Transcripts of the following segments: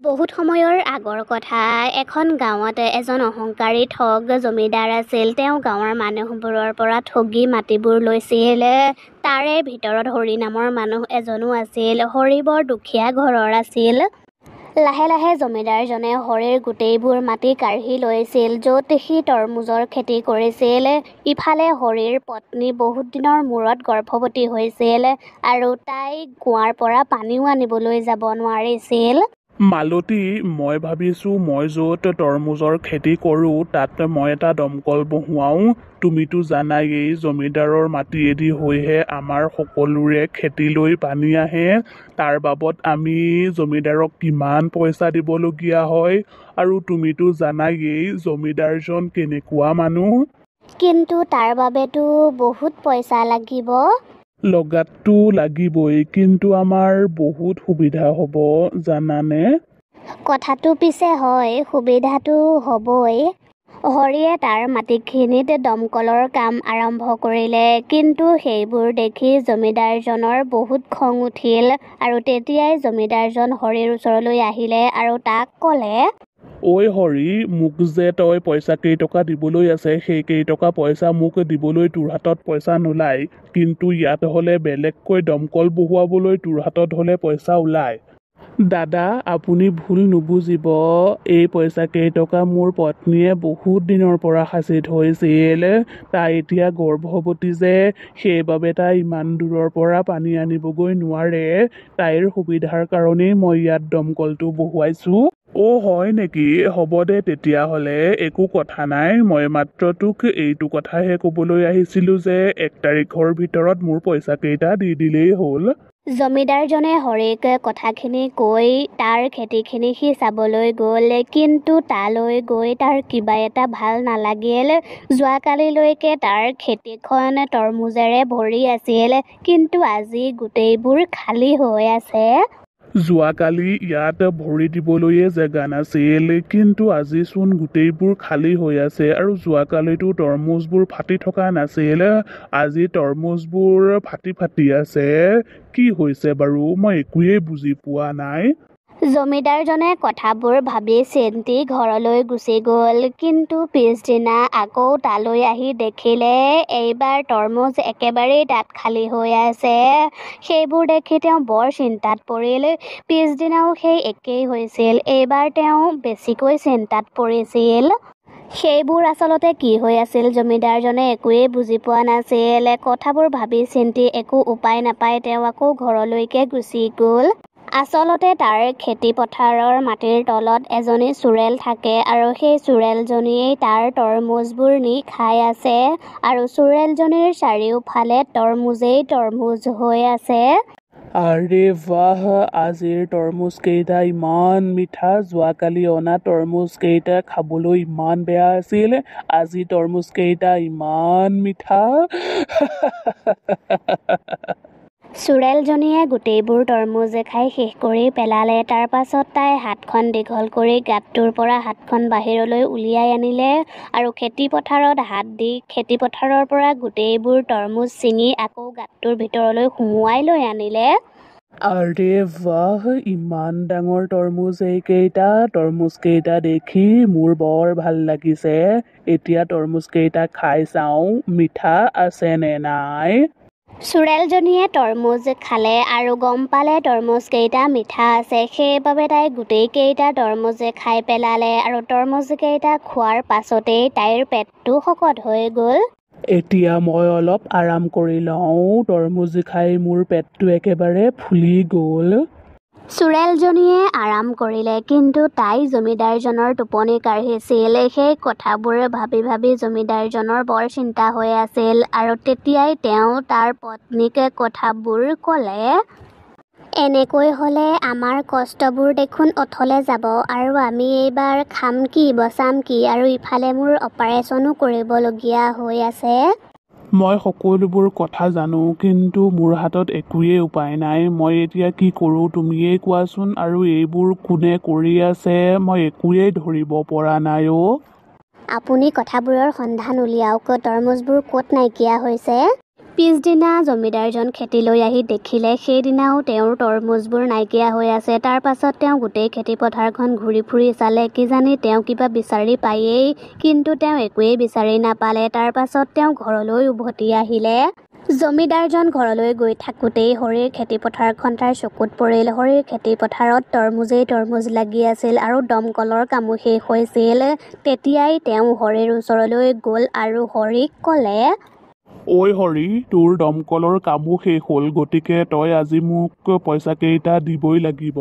বহুত সময়ৰ আগৰ কথা। এখন গাঁৱত এজন অহংকাৰী ঠগ জমিদাৰ আছিল। তেওঁ গাঁৱৰ মানুহবোৰৰ পৰা ঠগি মাটিবোৰ লৈছিল। তাৰে ভিতৰত হৰি নামৰ মানুহ এজনো আছিল। হৰি বৰ দুখীয়া ঘৰৰ আছিল। লাহে লাহে জমিদাৰজনে হৰিৰ গোটেইবোৰ মাটি কাঢ়ি লৈছিল, য'ত সি তৰমুজৰ খেতি কৰিছিল। ইফালে হৰিৰ পত্নী বহুত দিনৰ মূৰত গৰ্ভৱতী হৈছিল আৰু তাই কুঁৱাৰ পৰা পানীও আনিবলৈ যাব নোৱাৰিছিল। মালতী, মই ভাবিছোঁ মই য'ত তৰমুজৰ খেতি কৰোঁ তাত মই এটা দমকল বহুৱাওঁ। তুমিতো জানাই এই জমিদাৰৰ মাটিয়েদি হৈহে আমাৰ সকলোৰে খেতিলৈ পানী আহে। তাৰ বাবদ আমি জমিদাৰক কিমান পইচা দিবলগীয়া হয়, আৰু তুমিতো জানাই এই জমিদাৰজন কেনেকুৱা মানুহ। কিন্তু তাৰ বাবেতো বহুত পইচা লাগিব। লগাততো লাগিবই, কিন্তু আমাৰ বহুত সুবিধা হ'ব জানানে। কথাটো পিছে হয়, সুবিধাটো হ'বই। হৰিয়ে তাৰ মাটিখিনিত দমকলৰ কাম আৰম্ভ কৰিলে, কিন্তু সেইবোৰ দেখি জমিদাৰজনৰ বহুত খং উঠিল আৰু তেতিয়াই জমিদাৰজন হৰিৰ ওচৰলৈ আহিলে আৰু তাক ক'লে, ঐ হৰি, মোক যে তই পইচা কেইটকা দিবলৈ আছে সেই কেইটকা পইচা মোক দিবলৈ তোৰ হাতত পইচা নোলায়, কিন্তু ইয়াত হ'লে বেলেগকৈ দমকল বহুৱাবলৈ তোৰ হাতত হ'লে পইচা ওলায়। দাদা, আপুনি ভুল নুবুজিব, এই পইচা কেইটকা মোৰ পত্নীয়ে বহুত দিনৰ পৰা সাঁচি থৈছিল। তাই এতিয়া গৰ্ভৱতী যে, সেইবাবে তাই ইমান দূৰৰ পৰা পানী আনিবগৈ নোৱাৰে। তাইৰ সুবিধাৰ কাৰণেই মই ইয়াত দমকলটো বহুৱাইছোঁ। হয় নেকি? হ'ব দে তেতিয়াহ'লে, একো কথা নাই। মই মাত্ৰ তোক এইটো কথাহে ক'বলৈ আহিছিলোঁ যে 1 তাৰিখৰ ভিতৰত মোৰ পইচা কেইটা দি দিলেই হ'ল। জমিদাৰজনে হৰিক কথাখিনি কৈ তাৰ খেতিখিনি সি চাবলৈ গ'ল, কিন্তু তালৈ গৈ তাৰ কিবা এটা ভাল নালাগিল। যোৱাকালিলৈকে তাৰ খেতিখন তৰমুজেৰে ভৰি আছিল, কিন্তু আজি গোটেইবোৰ খালী হৈ আছে। যোৱাকালি ইয়াত ভৰি দিবলৈয়ে জেগা নাছিল, কিন্তু আজিচোন গোটেইবোৰ খালী হৈ আছে। আৰু যোৱাকালিতো তৰমুজবোৰ ফাটি থকা নাছিল, আজি তৰমুজবোৰ ফাটি ফাটি আছে। কি হৈছে বাৰু, মই একোৱেই বুজি পোৱা নাই। জমিদাৰজনে কথাবোৰ ভাবি চিন্তি ঘৰলৈ গুচি গ'ল, কিন্তু পিছদিনা আকৌ তালৈ আহি দেখিলে এইবাৰ তৰমুজ একেবাৰেই তাত খালী হৈ আছে। সেইবোৰ দেখি তেওঁ বৰ চিন্তাত পৰিল। পিছদিনাও সেই একেই হৈছিল। এইবাৰ তেওঁ বেছিকৈ চিন্তাত পৰিছিল। সেইবোৰ আচলতে কি হৈ আছিল জমিদাৰজনে একোৱেই বুজি পোৱা নাছিল। কথাবোৰ ভাবি চিন্তি একো উপায় নাপাই তেওঁ আকৌ ঘৰলৈকে গুচি গ'ল। আচলতে তাৰ খেতি পথাৰৰ মাটিৰ তলত এজনী চোৰেল থাকে, আৰু সেই চোৰেলজনীয়েই তাৰ তৰমুজবোৰ নি খাই আছে, আৰু চোৰেলজনীৰ চাৰিওফালে তৰমুজেই তৰমুজ হৈ আছে। আৰে বাহ, আজিৰ তৰমুজ কেইটা ইমান মিঠা। যোৱাকালি অনা তৰমুজ কেইটা খাবলৈ ইমান বেয়া আছিল, আজি তৰমুজ কেইটা ইমান মিঠা। চোৰেলজনীয়ে গোটেইবোৰ তৰমুজ খাই শেষ কৰি পেলালে। তাৰ পাছত তাই হাতখন দীঘল কৰি গাঁতটোৰ পৰা হাতখন বাহিৰলৈ উলিয়াই আনিলে আৰু খেতি পথাৰত হাত দি খেতি পথাৰৰ পৰা গোটেইবোৰ তৰমুজ ছিঙি আকৌ গাঁতটোৰ ভিতৰলৈ সুমুৱাই লৈ আনিলে। আৰে বাহ, ইমান ডাঙৰ তৰমুজ এইকেইটা। তৰমুজ কেইটা দেখি মোৰ বৰ ভাল লাগিছে। এতিয়া তৰমুজ কেইটা খাই চাওঁ, মিঠা আছে নে নাই। চোৰেলজনীয়ে তৰমুজ খালে আৰু গম পালে তৰমুজ কেইটা মিঠা আছে। সেইবাবে তাই গোটেইকেইটা তৰমুজ খাই পেলালে, আৰু তৰমুজ কেইটা খোৱাৰ পাছতেই তাইৰ পেটটো শকত হৈ গ'ল। এতিয়া মই অলপ আৰাম কৰি লওঁ। তৰমুজ খাই মোৰ পেটটো একেবাৰে ফুলি গ'ল। চোৰেলজনীয়ে আৰাম কৰিলে, কিন্তু তাই জমিদাৰজনৰ টোপনি কাঢ়িছিল। সেই কথাবোৰ ভাবি ভাবি জমিদাৰজনৰ বৰ চিন্তা হৈ আছিল, আৰু তেতিয়াই তেওঁ তাৰ পত্নীক কথাবোৰ ক'লে। এনেকৈ হ'লে আমাৰ কষ্টবোৰ দেখোন অথলে যাব, আৰু আমি এইবাৰ খাম কি বচাম কি, আৰু ইফালে মোৰ অপাৰেশ্যনো কৰিবলগীয়া হৈ আছে। মই সকলোবোৰ কথা জানো, কিন্তু মোৰ হাতত একোৱেই উপায় নাই। মই এতিয়া কি কৰোঁ তুমিয়েই কোৱাচোন, আৰু এইবোৰ কোনে কৰি আছে মই একোৱেই ধৰিব পৰা নাই। আপুনি কথাবোৰৰ সন্ধান উলিয়াওক। তৰমুজবোৰ ক'ত নাইকিয়া হৈছে। পিছদিনা জমিদাৰজন খেতিলৈ আহি দেখিলে সেইদিনাও তেওঁৰ তৰমুজবোৰ নাইকিয়া হৈ আছে। তাৰ পাছত তেওঁ গোটেই খেতিপথাৰখন ঘূৰি ফুৰি চালে, কিজানি তেওঁ কিবা বিচাৰি পায়েই, কিন্তু তেওঁ একোৱেই বিচাৰি নাপালে। তাৰ পাছত তেওঁ ঘৰলৈ উভতি আহিলে। জমিদাৰজন ঘৰলৈ গৈ থাকোঁতেই হৰিৰ খেতিপথাৰখন তাৰ চকুত পৰিল। হৰিৰ খেতিপথাৰত তৰমুজেই তৰমুজ লাগি আছিল আৰু দমকলৰ কামো শেষ হৈছিল। তেতিয়াই তেওঁ হৰিৰ ওচৰলৈ গ'ল আৰু হৰিক ক'লে, ঐ হৰি, তোৰ দমকলৰ কামো শেষ হ'ল, গতিকে তই আজি মোক পইচা কেইটা দিবই লাগিব।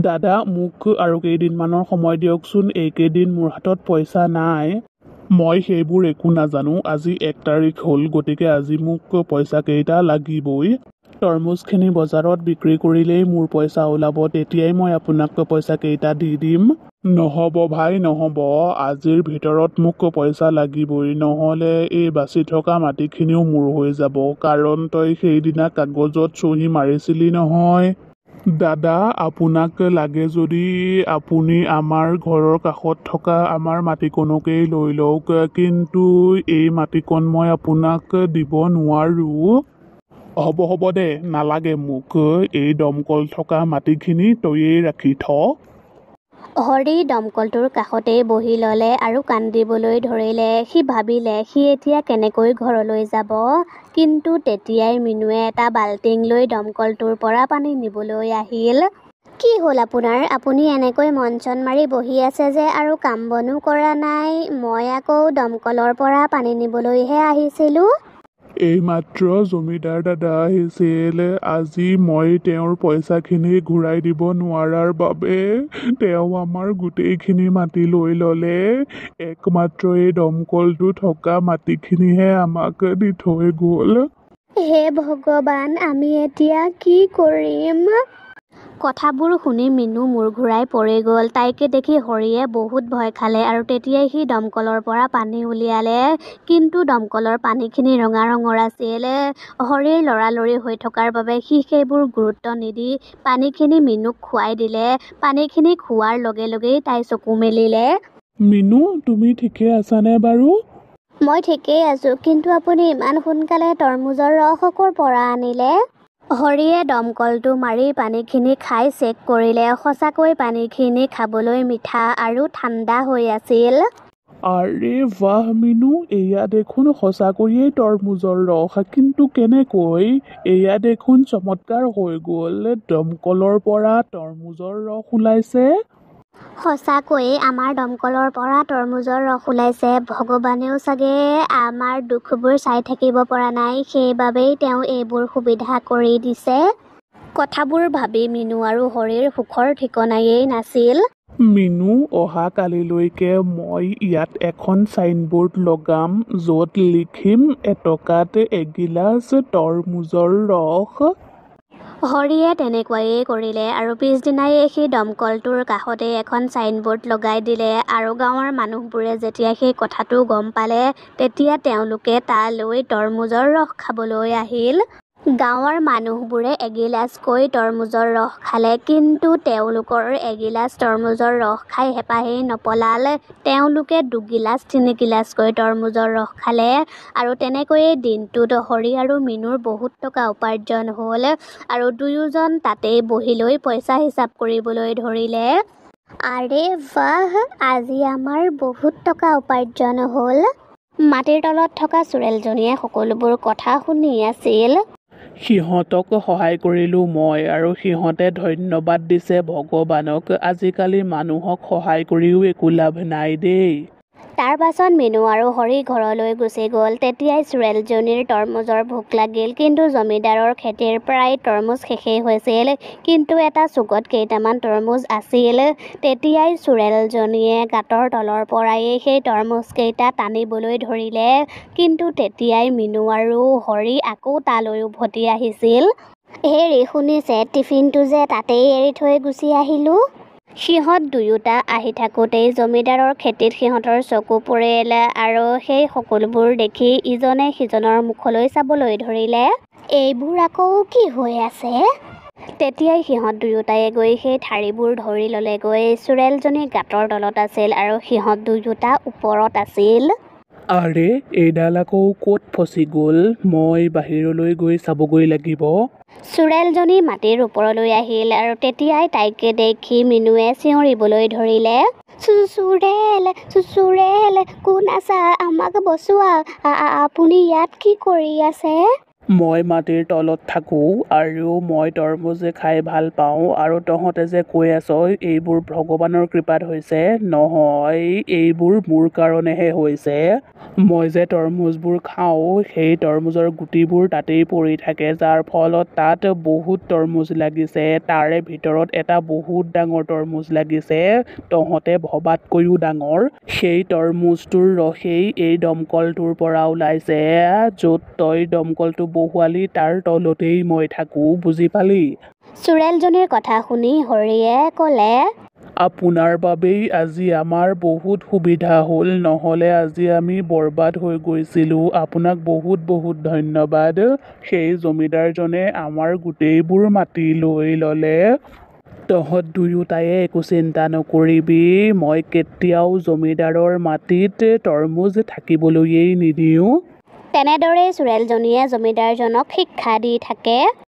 দাদা, মোক আৰু কেইদিনমানৰ সময় দিয়কচোন, এইকেইদিন মোৰ হাতত পইচা নাই। মই সেইবোৰ একো নাজানো, আজি 1 তাৰিখ হ'ল, গতিকে আজি মোক পইচা কেইটা লাগিবই। তৰমুজখিনি বজাৰত বিক্ৰী কৰিলেই মোৰ পইচা ওলাব, তেতিয়াই মই আপোনাক পইচা কেইটা দি দিম। নহ'ব ভাই, নহ'ব, আজিৰ ভিতৰত মোক পইচা লাগিবই, নহ'লে এই বাচি থকা মাটিখিনিও মোৰ হৈ যাব, কাৰণ তই সেইদিনা কাগজত চহী মাৰিছিলি নহয়। দাদা, আপোনাক লাগে যদি আপুনি আমাৰ ঘৰৰ কাষত থকা আমাৰ মাটিকণকেই লৈ লওক, কিন্তু এই মাটিকণ মই আপোনাক দিব নোৱাৰোঁ। হ'ব দে, নালাগে মোক, এই দমকল থকা মাটিখিনি তয়েই ৰাখি থ। হৰি দমকলটোৰ কাষতেই বহি ল'লে আৰু কান্দিবলৈ ধৰিলে। সি ভাবিলে সি এতিয়া কেনেকৈ ঘৰলৈ যাব। কিন্তু তেতিয়াই মিনুৱে এটা বাল্টিং লৈ দমকলটোৰ পৰা পানী নিবলৈ আহিল। কি হ'ল আপোনাৰ? আপুনি এনেকৈ মন চন মাৰি বহি আছে যে আৰু কাম বনো কৰা নাই? মই আকৌ দমকলৰ পৰা পানী নিবলৈহে আহিছিলোঁ। এইমাত্ৰ জমিদাৰ দাদা আহিছিল। আজি মই তেওঁৰ পইচাখিনি ঘূৰাই দিব নোৱাৰাৰ বাবে তেওঁ আমাৰ গোটেইখিনি মাটি লৈ ল'লে। একমাত্ৰ এই দমকলটো থকা মাটিখিনিহে আমাক দি থৈ গ'ল। হে ভগৱান, আমি এতিয়া কি কৰিম? কথাবোৰ শুনি মিনু মূৰ ঘূৰাই পৰি গ'ল। তাইকে দেখি হৰিয়ে বহুত ভয় খালে আৰু তেতিয়াই সি দমকলৰ পৰা পানী উলিয়ালে। কিন্তু দমকলৰ পানীখিনি ৰঙা ৰঙৰ আছিল। হৰিৰ লৰালৰি হৈ থকাৰ বাবে সি সেইবোৰ গুৰুত্ব নিদি পানীখিনি মিনুক খুৱাই দিলে। পানীখিনি খোৱাৰ লগে লগেই তাই চকু মেলিলে। মিনু, তুমি ঠিকে আছানে বাৰু? মই ঠিকেই আছোঁ, কিন্তু আপুনি ইমান সোনকালে তৰমুজৰ ৰস ক'ৰ পৰা আনিলে? হৰিয়ে দমকলটো মাৰি পানীখিনি খাই চেক কৰিলে। সঁচাকৈ পানীখিনি খাবলৈ মিঠা আৰু ঠাণ্ডা হৈ আছিল। আৰে বাহ মিনু, এয়া দেখোন সঁচাকৈয়ে তৰমুজৰ ৰস, কিন্তু কেনেকৈ? এয়া দেখোন চমৎকাৰ হৈ গ'ল, দমকলৰ পৰা তৰমুজৰ ৰস ওলাইছে। সঁচাকৈয়ে আমাৰ দমকলৰ পৰা তৰমুজৰ ৰস ওলাইছে। ভগৱানেও চাগে আমাৰ দুখবোৰ চাই থাকিব পৰা নাই, সেইবাবেই তেওঁ এইবোৰ সুবিধা কৰি দিছে। কথাবোৰ ভাবি মিনু আৰু হৰিৰ সুখৰ ঠিকনায়েই নাছিল। মিনু, অহা কালিলৈকে মই ইয়াত এখন চাইনবোৰ্ড লগাম, য'ত লিখিম 1 টকাত এগিলাচ তৰমুজৰ ৰস। হৰিয়ে তেনেকুৱায়েই কৰিলে আৰু পিছদিনাই সি দমকলটোৰ কাষতে এখন চাইনবোৰ্ড লগাই দিলে। আৰু গাঁৱৰ মানুহবোৰে যেতিয়া সেই কথাটো গম পালে, তেতিয়া তেওঁলোকে তালৈ তৰমুজৰ ৰস খাবলৈ আহিল। গাঁৱৰ মানুহবোৰে এগিলাচকৈ তৰমুজৰ ৰস খালে, কিন্তু তেওঁলোকৰ এগিলাচ তৰমুজৰ ৰস খাই হেঁপাহেই নপলাল। তেওঁলোকে 2 গিলাচ 3 গিলাচকৈ তৰমুজৰ ৰস খালে। আৰু তেনেকৈয়ে দিনটোত হৰি আৰু মিনুৰ বহুত টকা উপাৰ্জন হ'ল আৰু দুয়োজন তাতেই বহি লৈ পইচা হিচাপ কৰিবলৈ ধৰিলে। আৰে বাহ, আজি আমাৰ বহুত টকা উপাৰ্জন হ'ল। মাটিৰ তলত থকা চোৰেলজনীয়ে সকলোবোৰ কথা শুনি আছিল। সিহঁতক সহায় কৰিলোঁ মই, আৰু সিহঁতে ধন্যবাদ দিছে ভগৱানক। আজিকালি মানুহক সহায় কৰিও একো লাভ নাই দেই। তাৰ পাছত মিনু আৰু হৰি ঘৰলৈ গুচি গ'ল। তেতিয়াই চোৰেলজনীৰ তৰমুজৰ ভোক লাগিল, কিন্তু জমিদাৰৰ খেতিৰ প্ৰায় তৰমুজ শেষেই হৈছিল, কিন্তু এটা চুকত কেইটামান তৰমুজ আছিল। তেতিয়াই চোৰেলজনীয়ে গাঁতৰ তলৰ পৰাই সেই তৰমুজকেইটা টানিবলৈ ধৰিলে, কিন্তু তেতিয়াই মিনু আৰু হৰি আকৌ তালৈ উভতি আহিছিল। হেৰি, শুনিছে, টিফিনটো যে তাতেই এৰি থৈ গুচি আহিলোঁ। সিহঁত দুয়োটা আহি থাকোঁতেই জমিদাৰৰ খেতিত সিহঁতৰ চকু পৰিল আৰু সেই সকলোবোৰ দেখি ইজনে সিজনৰ মুখলৈ চাবলৈ ধৰিলে। এইবোৰ আকৌ কি হৈ আছে? তেতিয়াই সিহঁত দুয়োটাই গৈ সেই ঠাৰিবোৰ ধৰি ল'লেগৈ। চোৰেলজনী গাঁতৰ তলত আছিল আৰু সিহঁত দুয়োটা ওপৰত আছিল। আৰে এইডাল আকৌ ক'ত ফচি গ'ল মই বাহিৰলৈ গৈ চাবগৈ লাগিব চোৰেলজনী মাটিৰ ওপৰলৈ আহিল আৰু তেতিয়াই তাইক দেখি মিনুৱে চিঞৰিবলৈ ধৰিলে চোৰেল কোন আছা আমাক বচোৱা আপুনি ইয়াত কি কৰি আছে মই মাটিৰ তলত থাকোঁ আৰু মই তৰমুজ খাই ভাল পাওঁ আৰু তহঁতে যে কৈ আছ এইবোৰ ভগৱানৰ কৃপাত হৈছে নহয় এইবোৰ মোৰ কাৰণেহে হৈছে মই যে তৰমুজবোৰ খাওঁ সেই তৰমুজৰ গুটিবোৰ তাতেই পৰি থাকে যাৰ ফলত তাত বহুত তৰমুজ লাগিছে তাৰে ভিতৰত এটা বহুত ডাঙৰ তৰমুজ লাগিছে তহঁতে ভবাতকৈও ডাঙৰ সেই তৰমুজটোৰ ৰসেই এই দমকলটোৰ পৰা ওলাইছে য'ত তই দমকলটো বহুৱালি তাৰ তলতেই মই থাকোঁ বুজি পালি চোৰেলজনীৰ কথা শুনি হৰিয়ে ক'লে আপোনাৰ বাবেই আজি আমাৰ বহুত সুবিধা হ'ল নহ'লে আজি আমি বৰবাদ হৈ গৈছিলোঁ আপোনাক বহুত বহুত ধন্যবাদ সেই জমিদাৰজনে আমাৰ গোটেইবোৰ মাটি লৈ ল'লে তহঁত দুয়োটায়ে একো চিন্তা নকৰিবি মই কেতিয়াও জমিদাৰৰ মাটিত তৰমুজ থাকিবলৈয়েই নিদিওঁ তেনেদৰেই চোৰেলজনীয়ে জমিদাৰজনক শিক্ষা দি থাকে